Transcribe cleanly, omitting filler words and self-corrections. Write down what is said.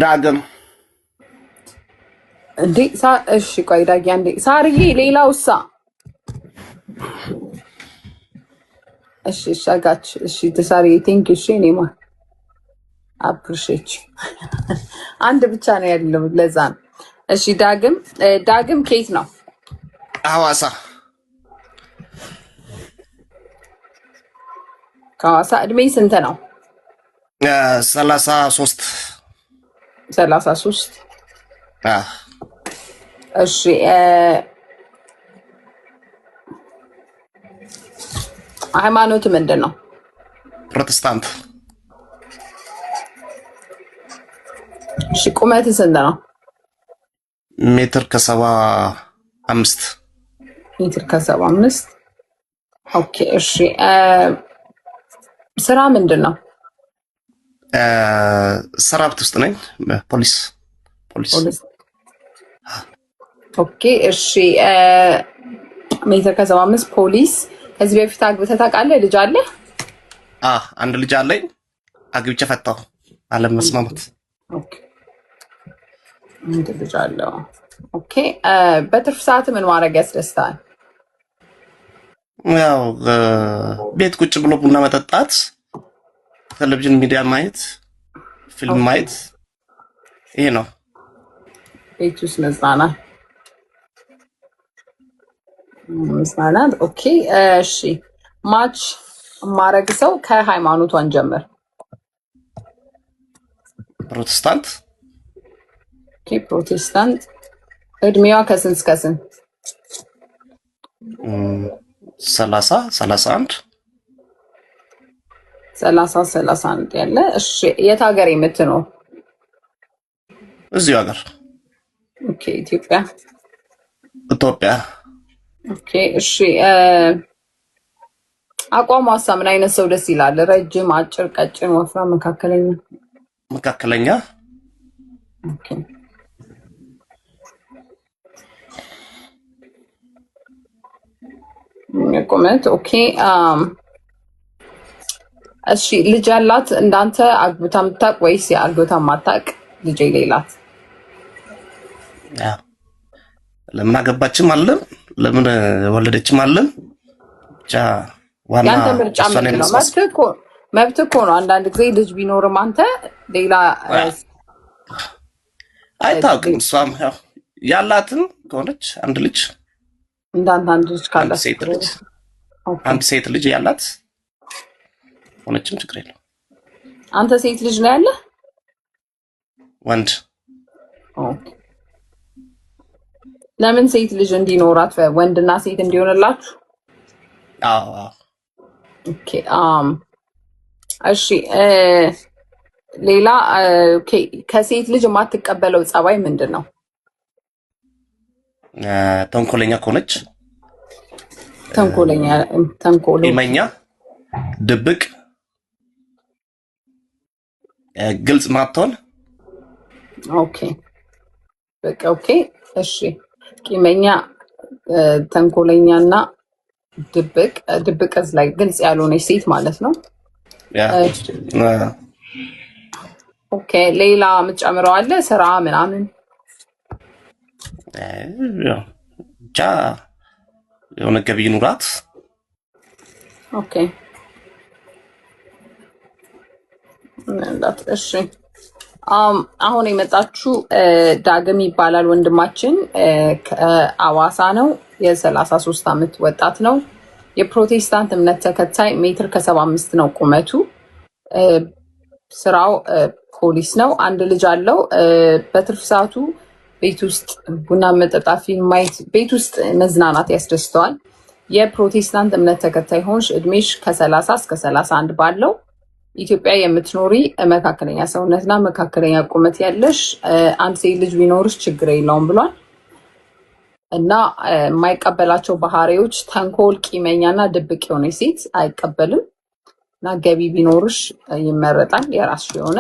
ዳግም እንዴ እሺ ቆይ ዳጊ አንዴ ሳርዬ ሌላውሳ እሺ ሻጋች እሺ ተሳርዬ ቴንክ ዩ እሺ ኔማ አፕሪሺየት አንድ ብቻ ነው ያለው ለዛ ነው እሺ ዳግም ኬት ነው ሐዋሳ ከሐዋሳ እድሜ ስንት ነው 33 እሺ ሃይማኖት ምንድን ነው ፕሮቴስታንት እሺ ቁመት ስንት ነው ሜትር ከ75 ኦኬ እሺ ስራ ምንድን ነው ሰራዊት ውስጥ ነኝ ፖሊስ ኦኬ እሺ ሜትር ከ75 ፖሊስ ከዚህ በፊት አግብተህ ታውቃለህ ልጅ አለ አንድ ልጅ አለኝ አግብቼ ፈታሁ አለመስማማት ኦኬ አንድ ልጅ አለ ኦኬ በትርፍ ሰዓት ምን ማድረግ ያስደስታል ያው ቤት ቁጭ ብሎ ቡና መጠጣት ቴሌቪዥን ሚዲያ ማየት ፊልም ማየት ይሄ ነው ቤት ውስጥ መዝናናት ኦኬ እሺ ማች ማድረግ ሰው ከሃይማኖቷን ጀምር ፕሮቴስታንት እድሜዋ ከስንት እስከ ስንት 30 ያለ እሺ የት ሀገር የምትኖር እዚሁ ሀገር ኦኬ ኢትዮጵያ ኦኬ እሺ አቋሟ ምን አይነት ሰው ደስ ይላል ረጅም አጭር ቀጭን ወፍራም መካከለኛ ኦኬ ቁመት ኦኬ እሺ ልጅ ያላት እንዳንተ አግብታ የምታውቅ ወይስ አግብታ የማታውቅ ልጅ የሌላት ለምን አገባችም አለ ለምን ወለደችም አለ ብቻ ዋና ያንተ ምርጫ ነው መብት እኮ ነው አንዳንድ ጊዜ ልጅ ቢኖርም አንተ ሌላ አይታወቅም እሷም ያላትን ከሆነች አንድ ልጅ እንዳንተ አንድ ልጅ ካላት አንድ ሴት ልጅ ያላት ሆነችም ችግር የለም አንተ ሴት ልጅ ነው ያለ ወንድ ኦኬ ለምን ሴት ልጅ እንዲኖራት ወንድና ሴት እንዲሆንላችሁ ኦኬ እሺ ሌላ ኦኬ ከሴት ልጅ የማትቀበለው ጸባይ ምንድን ነው ተንኮለኛ ከሆነች ተንኮለኛ ድብቅ ግልጽ ማትሆን ኦኬ በቃ ኦኬ እሺ ቂመኛ ተንኮለኛና ድብቅ ላይ ግልጽ ያልሆነች ሴት ማለት ነው ኦኬ ሌላ የምትጨምረው አለ ስራ ምናምን ብቻ የሆነ ገቢ ኑራት ኦኬ እሺ አሁን የመጣችሁ ዳግም ይባላል ወንድማችን ከሐዋሳ ነው የ33 ዓመት ወጣት ነው የፕሮቴስታንት እምነት ተከታይ ሜትር ከ75 ነው ቁመቱ ስራው ፖሊስ ነው አንድ ልጅ አለው በትርፍ ሰዓቱ ቤት ውስጥ ቡና መጠጣት ፊልም ማየት ቤት ውስጥ መዝናናት ያስደስተዋል የፕሮቴስታንት እምነት ተከታይ ሆንሽ እድሜሽ ከ30 እስከ 31 ባለው ኢትዮጵያ የምትኖሪ መካከለኛ ሰውነትና መካከለኛ ቁመት ያለሽ አንድ ሴት ልጅ ቢኖርሽ ችግር የለውም ብሏል እና የማይቀበላቸው ባህሪዎች ተንኮል ቂመኛና ድብቅ የሆነ ሴት አይቀበልም እና ገቢ ቢኖርሽ ይመረጣል የራስሽ የሆነ